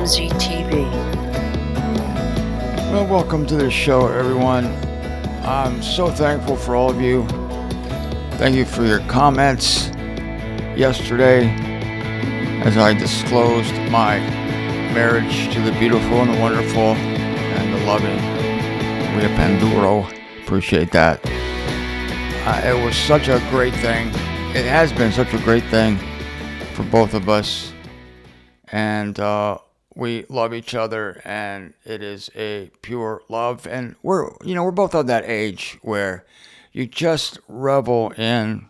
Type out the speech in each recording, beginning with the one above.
MZTV. Well, welcome to the show, everyone. I'm so thankful for all of you. Thank you for your comments yesterday as I disclosed my marriage to the beautiful and the wonderful and the loving Rhea Panduro. Appreciate that. It was such a great thing. It has been such a great thing for both of us. And we love each other, and it is a pure love. And we're both of that age where you just revel in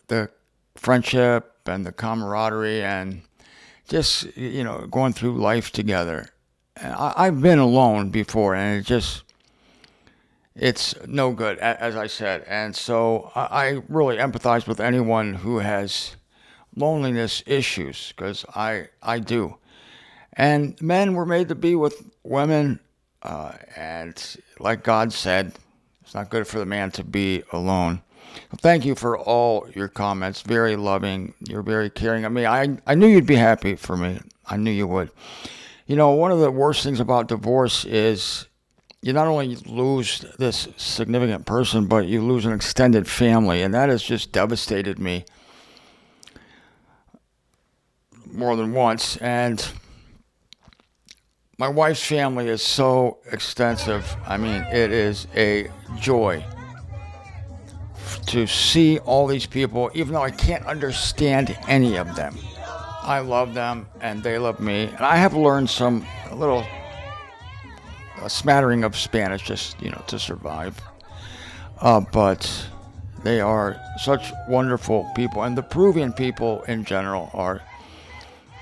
the friendship and the camaraderie and just, going through life together. And I've been alone before, and it's no good, as I said. And so I really empathize with anyone who has loneliness issues, because I do. And men were made to be with women, and like God said, it's not good for the man to be alone. Well, thank you for all your comments. Very loving. You're very caring of me. I knew you'd be happy for me. I knew you would. One of the worst things about divorce is you not only lose this significant person, but you lose an extended family. And that has just devastated me more than once. And my wife's family is so extensive. I mean, it is a joy to see all these people, even though I can't understand any of them. I love them and they love me. And I have learned a smattering of Spanish just, to survive. But they are such wonderful people. And the Peruvian people in general are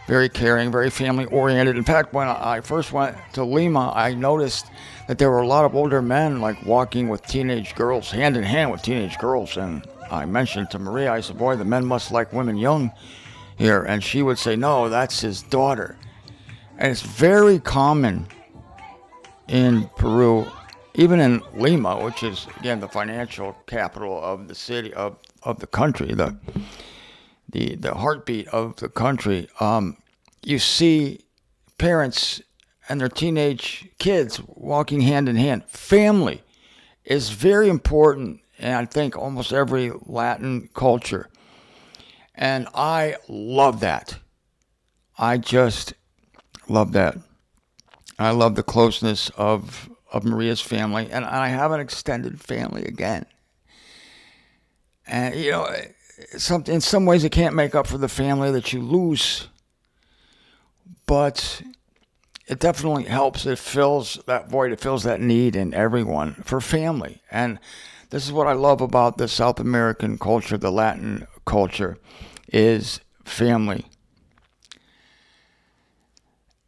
very caring, very family oriented. In fact, when I first went to Lima, I noticed that there were a lot of older men walking with teenage girls, hand in hand with teenage girls. And I mentioned to Maria, I said, boy, the men must like women young here. And she would say, no, that's his daughter. And it's very common in Peru, even in Lima, which is, again, the financial capital of the city, of the country, the heartbeat of the country. You see parents and their teenage kids walking hand in hand. Family is very important in, I think, almost every Latin culture. And I love that. I just love that. I love the closeness of Maria's family. And I have an extended family again. And, in some ways it can't make up for the family that you lose. But it definitely helps. It fills that void. It fills that need in everyone for family. And this is what I love about the South American culture, the Latin culture, is family.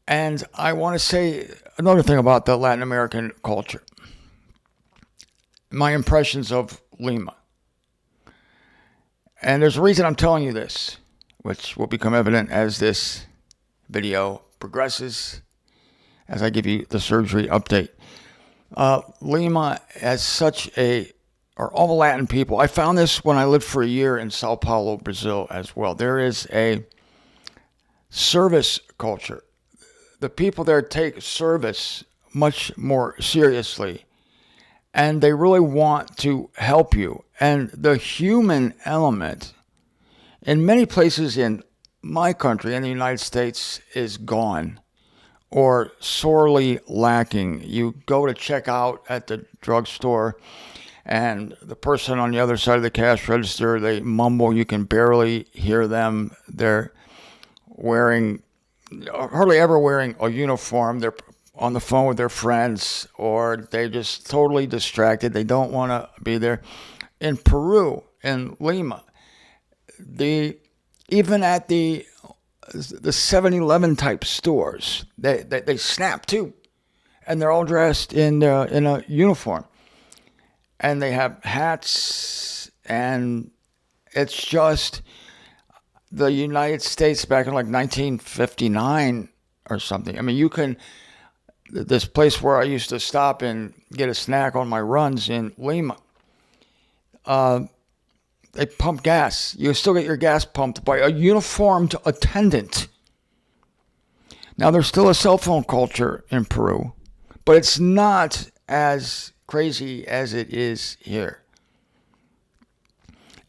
And I want to say another thing about the Latin American culture. My impressions of Lima. And there's a reason I'm telling you this, which will become evident as this video progresses, as I give you the surgery update. Lima has all the Latin people. I found this when I lived for a year in Sao Paulo, Brazil as well. There is a service culture. The people there take service much more seriously, and they really want to help you. And the human element in many places in my country, in the United States, is gone or sorely lacking. You go to check out at the drugstore, and the person on the other side of the cash register, they mumble. You can barely hear them. They're hardly ever wearing a uniform. They're on the phone with their friends, or they're just totally distracted. They don't want to be there. In Peru, in Lima, even at the 7-Eleven type stores, they snap too, and they're all dressed in a uniform, and they have hats, and it's just the United States back in 1959 or something. I mean, this place where I used to stop and get a snack on my runs in Lima, they pump gas. You still get your gas pumped by a uniformed attendant. Now, there's still a cell phone culture in Peru, but it's not as crazy as it is here.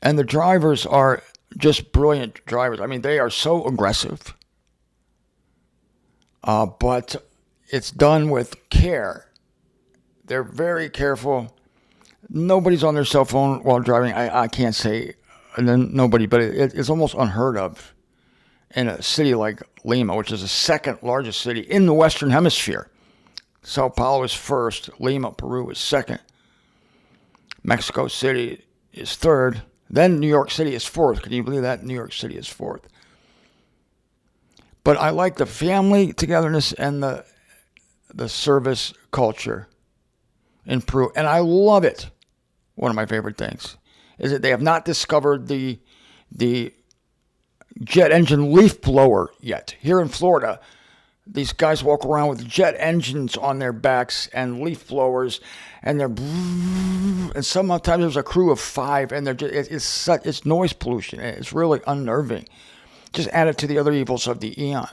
And the drivers are just brilliant drivers. I mean, they are so aggressive, but it's done with care. They're very careful. Nobody's on their cell phone while driving. I can't say nobody, but it's almost unheard of in a city like Lima, which is the second largest city in the Western Hemisphere. Sao Paulo is first. Lima, Peru is second. Mexico City is third. Then New York City is fourth. Can you believe that? New York City is fourth. But I like the family togetherness and the service culture in Peru, and I love it. One of my favorite things is that they have not discovered the jet engine leaf blower yet. Here in Florida, these guys walk around with jet engines on their backs and leaf blowers, and and sometimes there's a crew of 5, and it's noise pollution. It's really unnerving. Just add it to the other evils of the eon.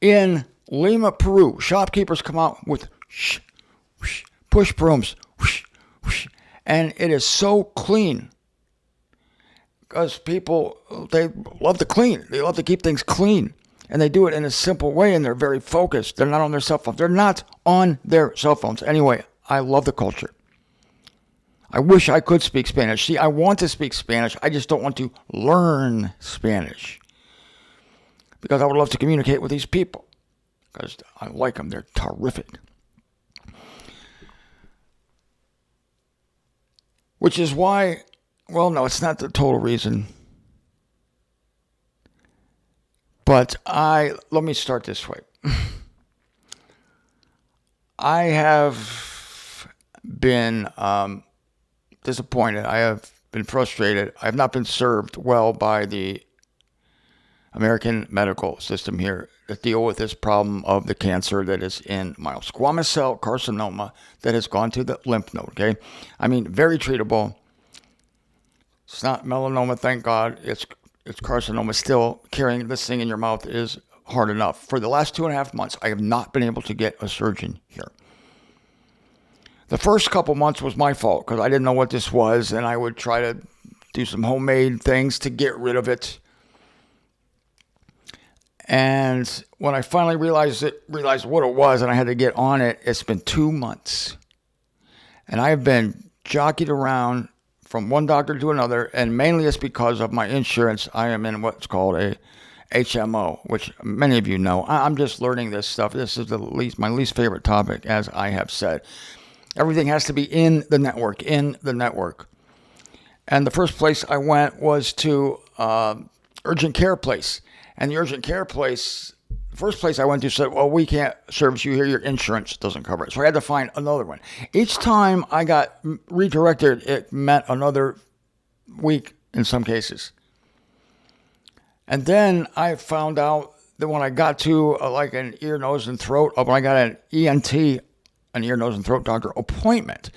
In Lima, Peru, shopkeepers come out with push brooms, and it is so clean. Because people, they love to clean. They love to keep things clean. And they do it in a simple way, and they're very focused. They're not on their cell phones. They're not on their cell phones. Anyway, I love the culture. I wish I could speak Spanish. See, I want to speak Spanish. I just don't want to learn Spanish. Because I would love to communicate with these people. Because I like them. They're terrific. Which is why... Well, no, it's not the total reason. But let me start this way. I have been disappointed. I have been frustrated. I have not been served well by the American medical system here to deal with this problem of the cancer that is in my squamous cell carcinoma that has gone to the lymph node, okay? I mean, very treatable. It's not melanoma, thank God. It's carcinoma. Still, carrying this thing in your mouth is hard enough. For the last 2.5 months, I have not been able to get a surgeon here. The first couple months was my fault because I didn't know what this was, and I would try to do some homemade things to get rid of it. And when I finally realized what it was, and I had to get on it, it's been 2 months. And I have been jockeyed around from one doctor to another, and mainly it's because of my insurance. I am in what's called a HMO, which many of you know. I'm just learning this stuff. This is my least favorite topic, as I have said. Everything has to be in the network. And the first place I went was to urgent care place. And the urgent care place, the first place I went to said, well, we can't service you here. Your insurance doesn't cover it. So I had to find another one. Each time I got redirected, it meant another week in some cases. And then I found out that when I got to like an ear, nose, and throat, when I got an ENT, an ear, nose, and throat doctor appointment,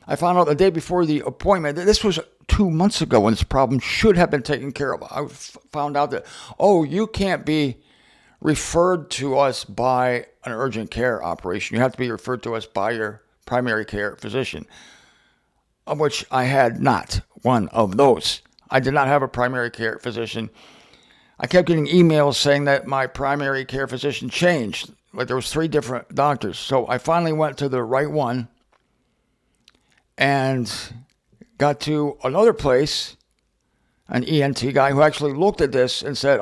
I found out the day before the appointment that this was 2 months ago when this problem should have been taken care of. I found out that, you can't be referred to us by an urgent care operation. You have to be referred to us by your primary care physician, of which I had not one of those. I did not have a primary care physician. I kept getting emails saying that my primary care physician changed. Like there was 3 different doctors. So I finally went to the right one and got to another place, an ENT guy who actually looked at this and said,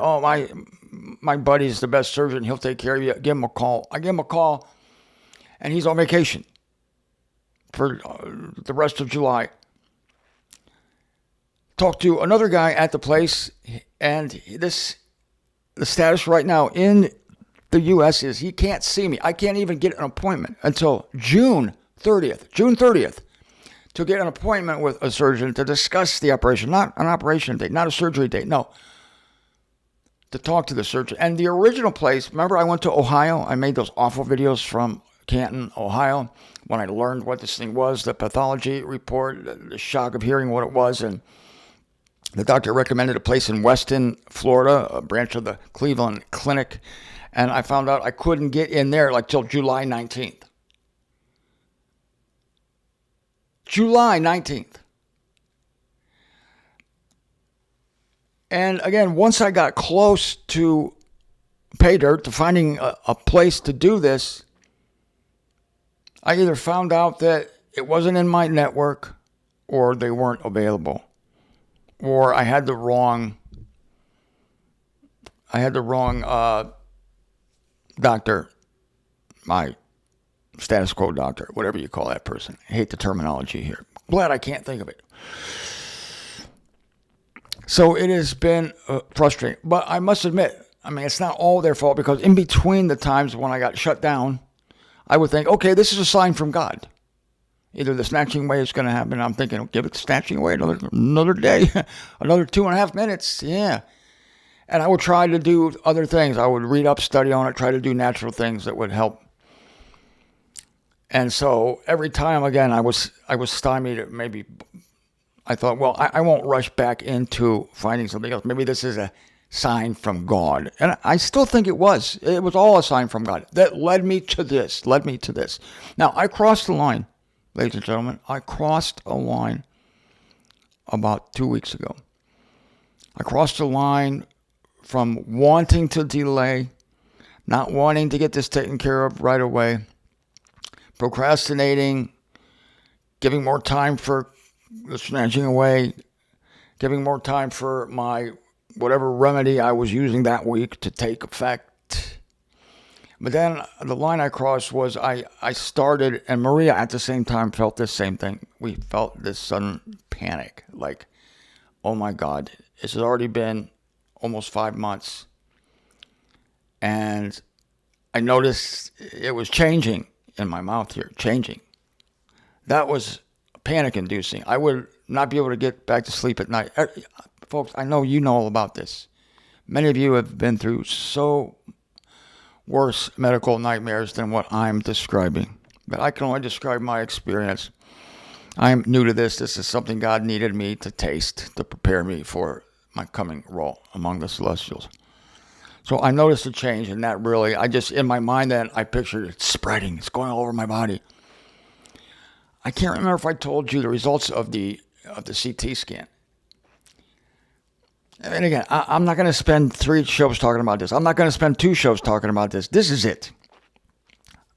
my buddy's the best surgeon. He'll take care of you. Give him a call. I gave him a call, and he's on vacation for the rest of July. Talked to another guy at the place, and the status right now in the U.S. is he can't see me. I can't even get an appointment until June 30th, to get an appointment with a surgeon to discuss the operation, not an operation date, not a surgery date, no. To talk to the surgeon. And the original place, remember I went to Ohio? I made those awful videos from Canton, Ohio, when I learned what this thing was, the pathology report, the shock of hearing what it was. And the doctor recommended a place in Weston, Florida, a branch of the Cleveland Clinic. And I found out I couldn't get in there like till July 19th. July 19th. And again, once I got close to pay dirt, to finding a place to do this, I either found out that it wasn't in my network or they weren't available. Or I had the wrong doctor, my status quo doctor, whatever you call that person. I hate the terminology here. Glad I can't think of it. So it has been frustrating. But I must admit, I mean, it's not all their fault, because in between the times when I got shut down, I would think, okay, this is a sign from God. Either the snatching away is going to happen. I'm thinking, oh, give it the snatching away another day, another 2.5 minutes. Yeah. And I would try to do other things. I would read up, study on it, try to do natural things that would help. And so every time, again, I was stymied. Maybe I thought, well, I won't rush back into finding something else. Maybe this is a sign from God. And I still think it was. It was all a sign from God that led me to this, Now, I crossed the line, ladies and gentlemen. I crossed a line about 2 weeks ago. I crossed the line from wanting to delay, not wanting to get this taken care of right away, procrastinating, giving more time for the snatching away, giving more time for my whatever remedy I was using that week to take effect. But then the line I crossed was I started, and Maria at the same time felt this same thing. We felt this sudden panic, like, oh my God, this has already been almost 5 months. And I noticed it was changing in my mouth here, changing. That was panic inducing. I would not be able to get back to sleep at night. Folks, I know you know all about this. Many of you have been through so worse medical nightmares than what I'm describing. But I can only describe my experience. I'm new to this. This is something God needed me to taste to prepare me for my coming role among the celestials. So I noticed a change, and that really, in my mind then, I pictured it spreading. It's going all over my body. I can't remember if I told you the results of the CT scan. And again, I'm not going to spend 3 shows talking about this. I'm not going to spend 2 shows talking about this. This is it.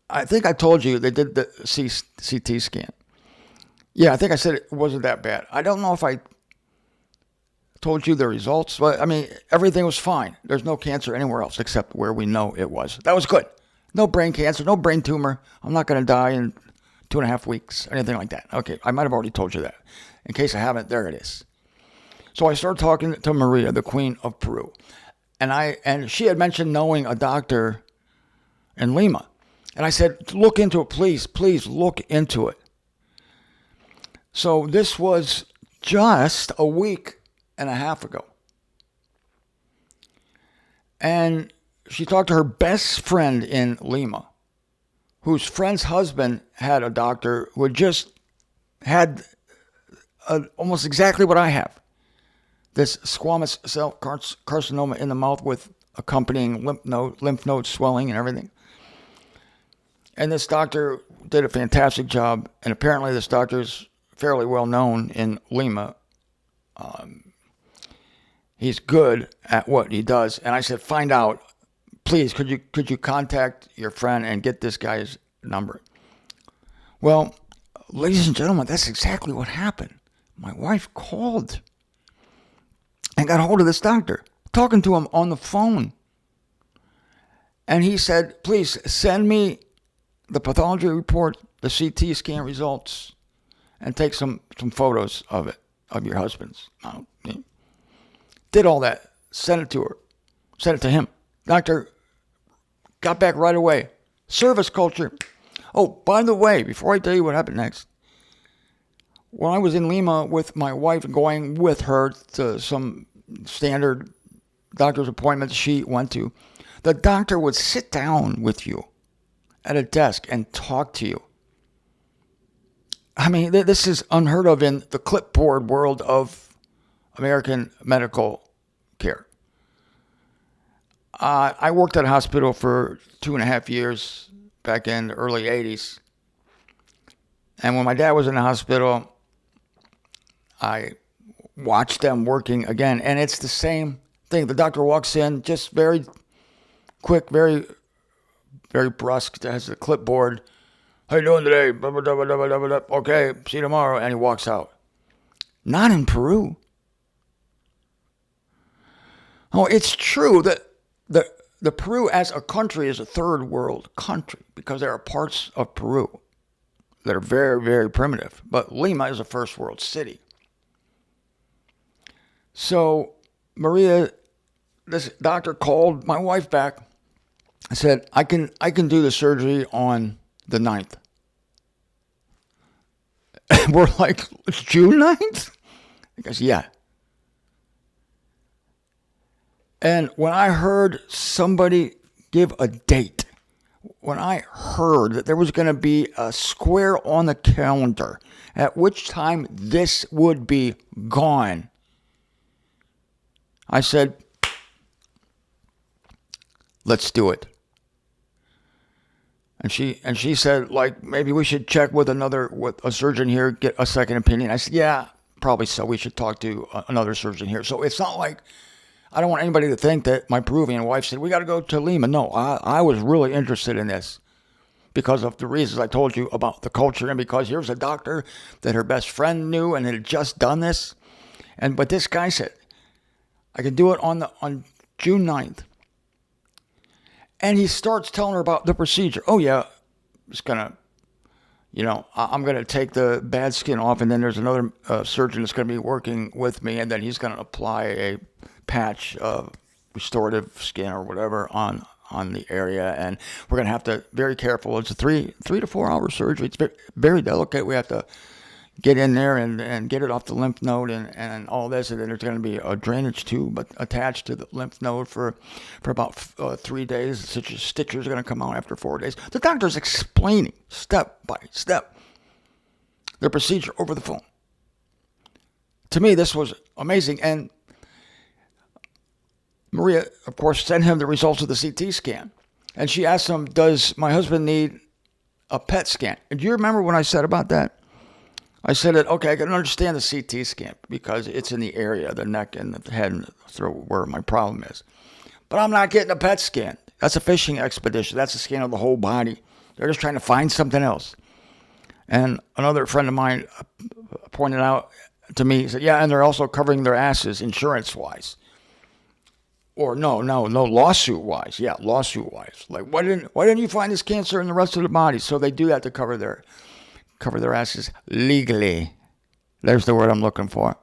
I think I told you they did the CT scan. Yeah, I think I said it wasn't that bad. I don't know if I told you the results, but I mean, everything was fine. There's no cancer anywhere else except where we know it was. That was good. No brain cancer, no brain tumor. I'm not going to die in 2.5 weeks, anything like that. Okay, I might have already told you that. In case I haven't, there it is. So I started talking to Maria, the Queen of Peru, and she had mentioned knowing a doctor in Lima. And I said, look into it, please look into it. So this was just a week and a half ago. And she talked to her best friend in Lima, whose friend's husband had a doctor who had just had almost exactly what I have. This squamous cell carcinoma in the mouth with accompanying lymph node swelling and everything. And this doctor did a fantastic job, and apparently this doctor's fairly well known in Lima. He's good at what he does. And I said, find out, please, could you contact your friend and get this guy's number? Well, ladies and gentlemen, that's exactly what happened. My wife called and got hold of this doctor, talking to him on the phone. And he said, please send me the pathology report, the CT scan results, and take some photos of it, of your husband's. Did all that, sent it to her, sent it to him. Doctor got back right away. Service culture. Oh, by the way, before I tell you what happened next, when I was in Lima with my wife, going with her to some standard doctor's appointments she went to, the doctor would sit down with you at a desk and talk to you. I mean, this is unheard of in the clipboard world of American medical care. I worked at a hospital for 2.5 years back in the early 80s. And when my dad was in the hospital, I watched them working again. And it's the same thing. The doctor walks in, just very quick, very, very brusque, has a clipboard. How you doing today? Blah, blah, blah, blah, blah, blah, blah. Okay, see you tomorrow. And he walks out. Not in Peru. Oh, it's true that the Peru as a country is a third world country because there are parts of Peru that are very, very primitive. But Lima is a first world city. So Maria, this doctor called my wife back. I said, I can do the surgery on the 9th. And we're like, it's June 9th? He goes, yeah. And when I heard somebody give a date, when I heard that there was going to be a square on the calendar at which time this would be gone, I said, let's do it. And she said, like, maybe we should check with a surgeon here, get a second opinion. I said, yeah, probably so. We should talk to another surgeon here. So it's not like, I don't want anybody to think that my Peruvian wife said, we got to go to Lima. No, I was really interested in this because of the reasons I told you about the culture and because here's a doctor that her best friend knew and had just done this. But this guy said, I can do it on June 9th. And he starts telling her about the procedure. Oh, yeah, it's going to, I'm going to take the bad skin off, and then there's another surgeon that's going to be working with me, and then he's going to apply a patch of restorative skin or whatever on the area, and we're going to have to very careful. It's a 3 to 4 hour surgery. It's very, very delicate. We have to get in there and get it off the lymph node and all this, and then there's going to be a drainage tube attached to the lymph node for about 3 days. Stitches are going to come out after 4 days. The doctor's explaining step by step the procedure over the phone. To me, this was amazing, and Maria, of course, sent him the results of the CT scan, and she asked him, does my husband need a PET scan? And do you remember when I said about that? I said that, okay, I can understand the CT scan because it's in the area, the neck and the head and the throat where my problem is. But I'm not getting a PET scan. That's a fishing expedition. That's a scan of the whole body. They're just trying to find something else. And another friend of mine pointed out to me, he said, yeah, and they're also covering their asses insurance-wise. Or no, lawsuit-wise. Yeah, lawsuit-wise. Like, why didn't you find this cancer in the rest of the body? So they do that to cover their asses legally. There's the word I'm looking for.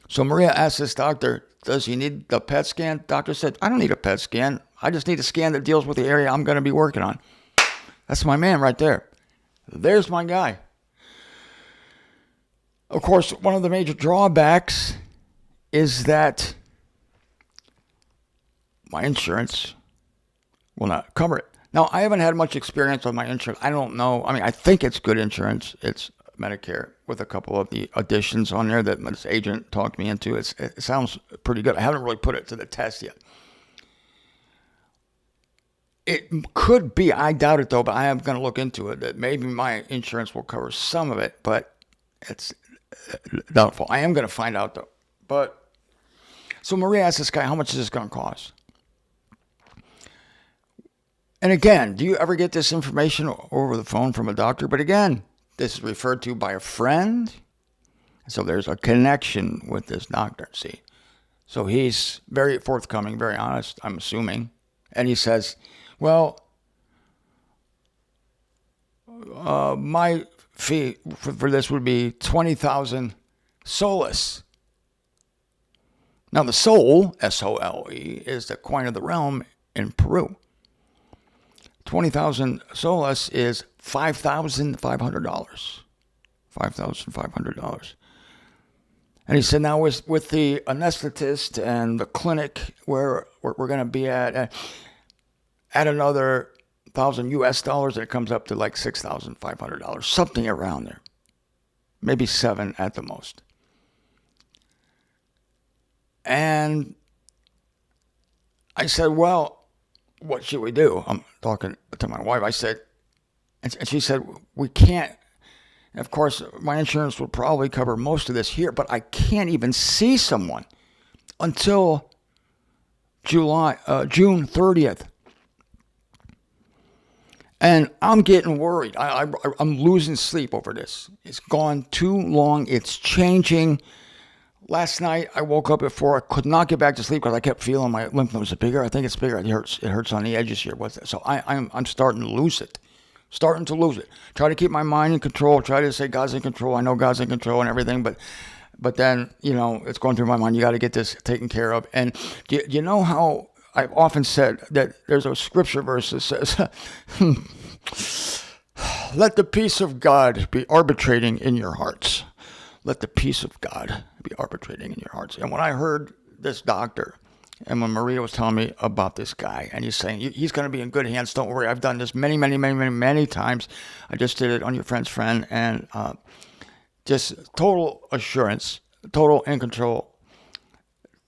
So Maria asked this doctor, does he need the PET scan? Doctor said, I don't need a PET scan. I just need a scan that deals with the area I'm going to be working on. That's my man right there. There's my guy. Of course, one of the major drawbacks is that my insurance will not cover it. Now, I haven't had much experience with my insurance. I don't know. I mean, I think it's good insurance. It's Medicare with a couple of the additions on there that this agent talked me into. It sounds pretty good. I haven't really put it to the test yet. It could be, I doubt it though, but I am going to look into it, that maybe my insurance will cover some of it, but it's doubtful. I am going to find out though. So Maria asked this guy, how much is this going to cost? And again, do you ever get this information over the phone from a doctor? But again, this is referred to by a friend. So there's a connection with this doctor, see. So he's very forthcoming, very honest, I'm assuming. And he says, well, my fee for this would be 20,000 soles. Now the sol, S-O-L-E, is the coin of the realm in Peru. 20,000 soles is $5,500. $5,500. And he said, now with the anesthetist and the clinic where we're going to be at another $1,000 US, it comes up to like $6,500, something around there. Maybe $7,000 at the most. And I said, well, what should we do? I'm talking to my wife. I said, and she said, we can't. And of course, my insurance will probably cover most of this here, but I can't even see someone until June 30th. And I'm getting worried. I'm losing sleep over this. It's gone too long. It's changing. Last night, I woke up at 4. I could not get back to sleep because I kept feeling my lymph nodes are bigger. I think it's bigger. It hurts. It hurts on the edges here. What's that? So I'm starting to lose it. Starting to lose it. Try to keep my mind in control. Try to say God's in control. I know God's in control and everything, but then, it's going through my mind. You got to get this taken care of. And do you know how I've often said that there's a scripture verse that says, let the peace of God be arbitrating in your hearts. Let the peace of God be arbitrating in your hearts. And when I heard this doctor, and when Maria was telling me about this guy, and he's saying, he's going to be in good hands, don't worry. I've done this many, many, many, many, many times. I just did it on your friend's friend, and just total assurance, total in control,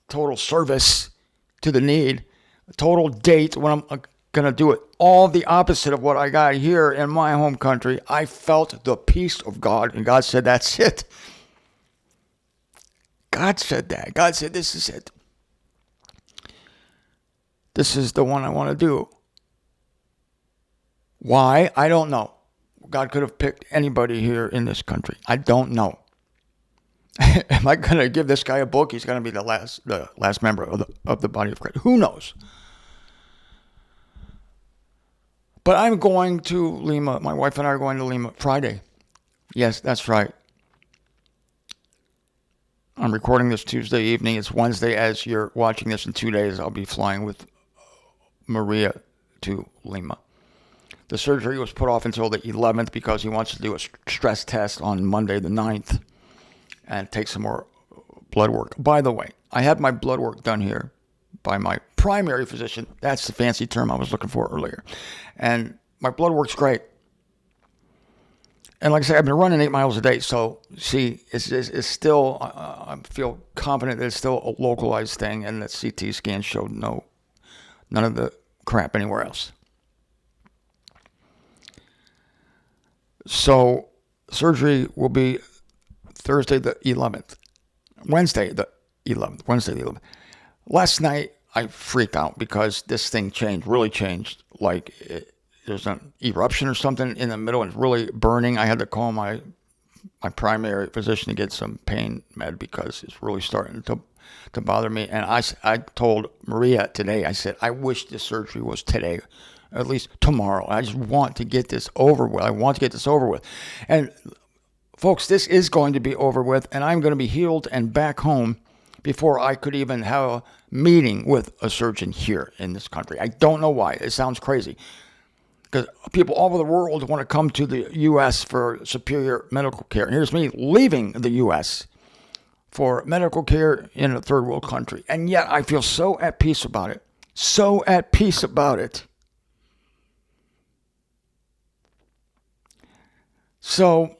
total service to the need, total date when I'm going to do it. All the opposite of what I got here in my home country. I felt the peace of God, and God said, that's it. God said that. God said, this is it. This is the one I want to do. Why? I don't know. God could have picked anybody here in this country. I don't know. Am I going to give this guy a book? He's going to be the last member of the body of Christ. Who knows? But I'm going to Lima. My wife and I are going to Lima Friday. Yes, that's right. I'm recording this Tuesday evening. It's Wednesday. As you're watching this in 2 days, I'll be flying with Maria to Lima. The surgery was put off until the 11th because he wants to do a stress test on Monday the 9th and take some more blood work. By the way, I had my blood work done here by my primary physician. That's the fancy term I was looking for earlier. And my blood work's great. And like I said, I've been running 8 miles a day. So, see, it's still, I feel confident that it's still a localized thing, and that CT scan showed none of the crap anywhere else. So, surgery will be Thursday the 11th. Wednesday the 11th. Last night, I freaked out because this thing really changed. Like, there's an eruption or something in the middle and it's really burning. I had to call my primary physician to get some pain med because it's really starting to bother me. And I told Maria today, I said, I wish this surgery was today, at least tomorrow. I just want to get this over with. And folks, this is going to be over with, and I'm going to be healed and back home before I could even have a meeting with a surgeon here in this country. I don't know why. It sounds crazy. Because people all over the world want to come to the U.S. for superior medical care. And here's me leaving the U.S. for medical care in a third world country. And yet I feel so at peace about it. So at peace about it. So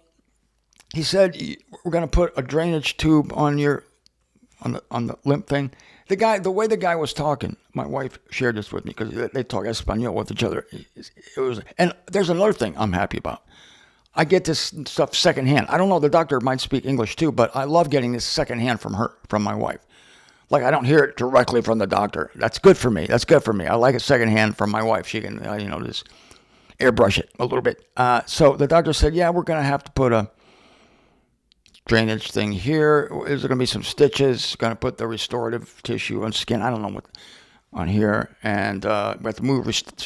he said, we're going to put a drainage tube on the lymph thing. The way the guy was talking, my wife shared this with me because they talk Espanol with each other. And there's another thing I'm happy about. I get this stuff secondhand. I don't know, the doctor might speak English too, but I love getting this secondhand from my wife. Like, I don't hear it directly from the doctor. That's good for me. I like it secondhand from my wife. She can, just airbrush it a little bit. So the doctor said, yeah, we're going to have to put a drainage thing here. Is there going to be some stitches? Going to put the restorative tissue on skin. I don't know what on here. And we have to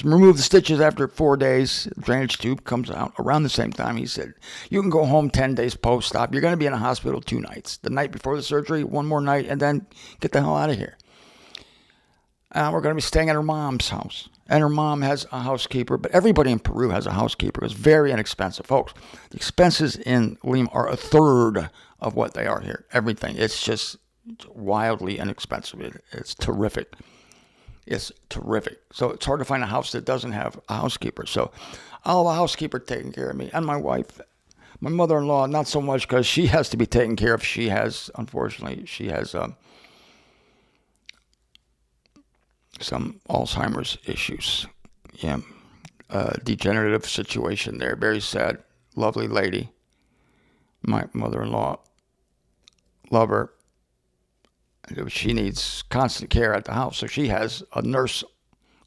remove the stitches after 4 days. The drainage tube comes out around the same time. He said, you can go home 10 days post-op. You're going to be in a hospital 2 nights. The night before the surgery, 1 more night, and then get the hell out of here. We're going to be staying at her mom's house. And her mom has a housekeeper, but everybody in Peru has a housekeeper. It's very inexpensive, folks. The expenses in Lima are a third of what they are here. Everything. It's just wildly inexpensive. It's terrific. So it's hard to find a house that doesn't have a housekeeper. So I'll have a housekeeper taking care of me. And my wife, my mother-in-law, not so much because she has to be taken care of. She has some Alzheimer's issues. Yeah, degenerative situation there. Very sad. Lovely lady. My mother-in-law, love her. She needs constant care at the house, so she has a nurse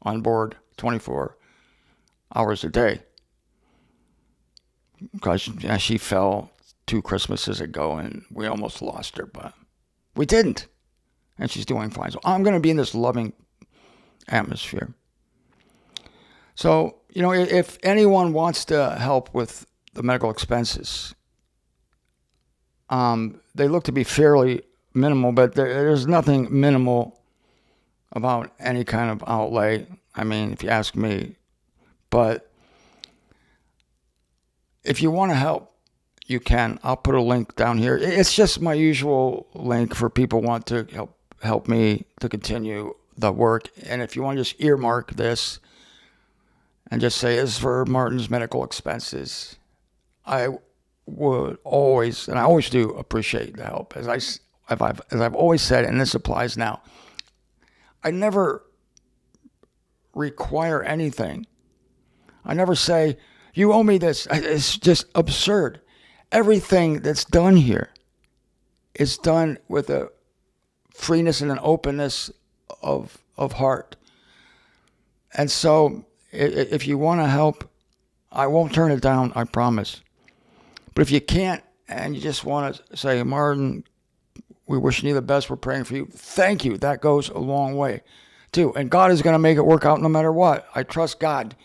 on board 24 hours a day because she fell 2 Christmases ago and we almost lost her, but we didn't. And she's doing fine. So I'm going to be in this loving atmosphere. So, if anyone wants to help with the medical expenses, they look to be fairly minimal, but there's nothing minimal about any kind of outlay. I mean, if you ask me. But if you want to help, you can. I'll put a link down here. It's just my usual link for people who want to help me to continue the work. And if you want to just earmark this and just say it's for Martin's medical expenses, I would always, and I always do appreciate the help. As I've always said, and this applies now, I never require anything. I never say, you owe me this. It's just absurd. Everything that's done here is done with a freeness and an openness of heart. And so if you want to help, I won't turn it down, I promise. But if you can't and you just want to say, Martin, we're wishing you the best, we're praying for you, thank you. That goes a long way too. And God is going to make it work out no matter what. I trust God.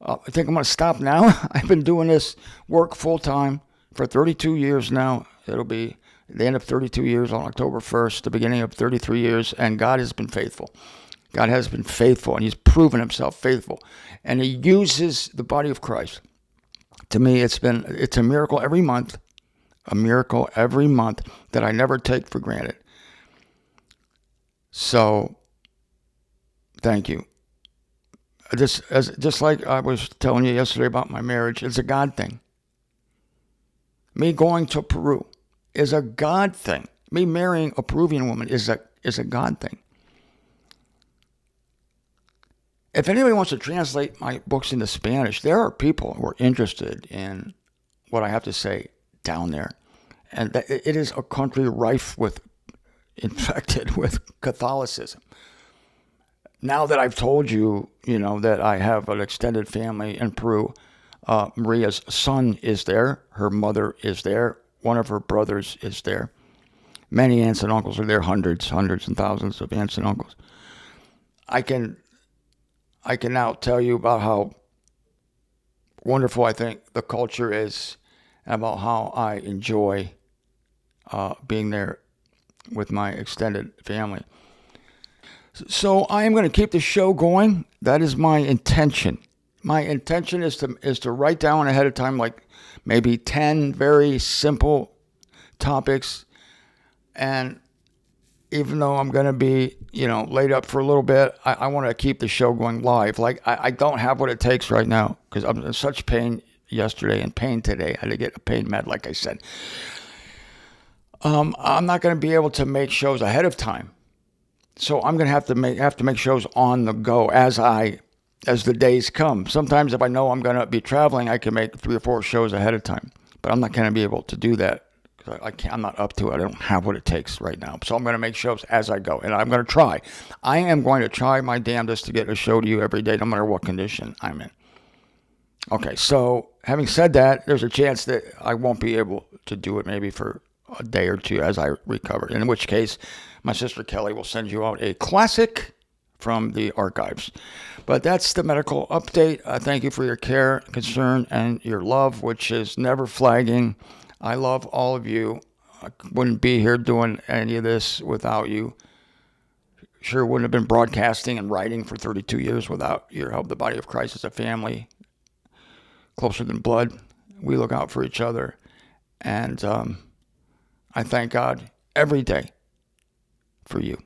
I think I'm going to stop now. I've been doing this work full time for 32 years now. It'll be the end of 32 years on October 1st, the beginning of 33 years, and God has been faithful. God has been faithful, and he's proven himself faithful. And he uses the body of Christ. To me, it's a miracle every month, that I never take for granted. So, thank you. Just like I was telling you yesterday about my marriage, it's a God thing. Me going to Peru is a God thing. Me marrying a Peruvian woman is a God thing. If anybody wants to translate my books into Spanish, there are people who are interested in what I have to say down there. And it is a country infected with Catholicism. Now that I've told you, that I have an extended family in Peru, Maria's son is there. Her mother is there. One of her brothers is there. Many aunts and uncles are there, hundreds and thousands of aunts and uncles. I can now tell you about how wonderful I think the culture is and about how I enjoy being there with my extended family. So I am going to keep the show going. That is my intention. My intention is to write down ahead of time, like maybe 10 very simple topics. And even though I'm going to be, laid up for a little bit, I want to keep the show going live. Like I don't have what it takes right now because I'm in such pain yesterday and pain today. I had to get a pain med, like I said. I'm not going to be able to make shows ahead of time. So I'm going to have to make shows on the go as the days come. Sometimes if I know I'm going to be traveling, I can make 3 or 4 shows ahead of time. But I'm not going to be able to do that because I'm not up to it. I don't have what it takes right now. So I'm going to make shows as I go. And I'm going to try. I am going to try my damnedest to get a show to you every day, no matter what condition I'm in. Okay, so having said that, there's a chance that I won't be able to do it maybe for a day or two as I recover. In which case, my sister Kelly will send you out a classic from the archives. But that's the medical update. Thank you for your care, concern, and your love, which is never flagging. I love all of you. I wouldn't be here doing any of this without you. Sure wouldn't have been broadcasting and writing for 32 years without your help. The body of Christ is a family, closer than blood. We look out for each other. And I thank God every day for you.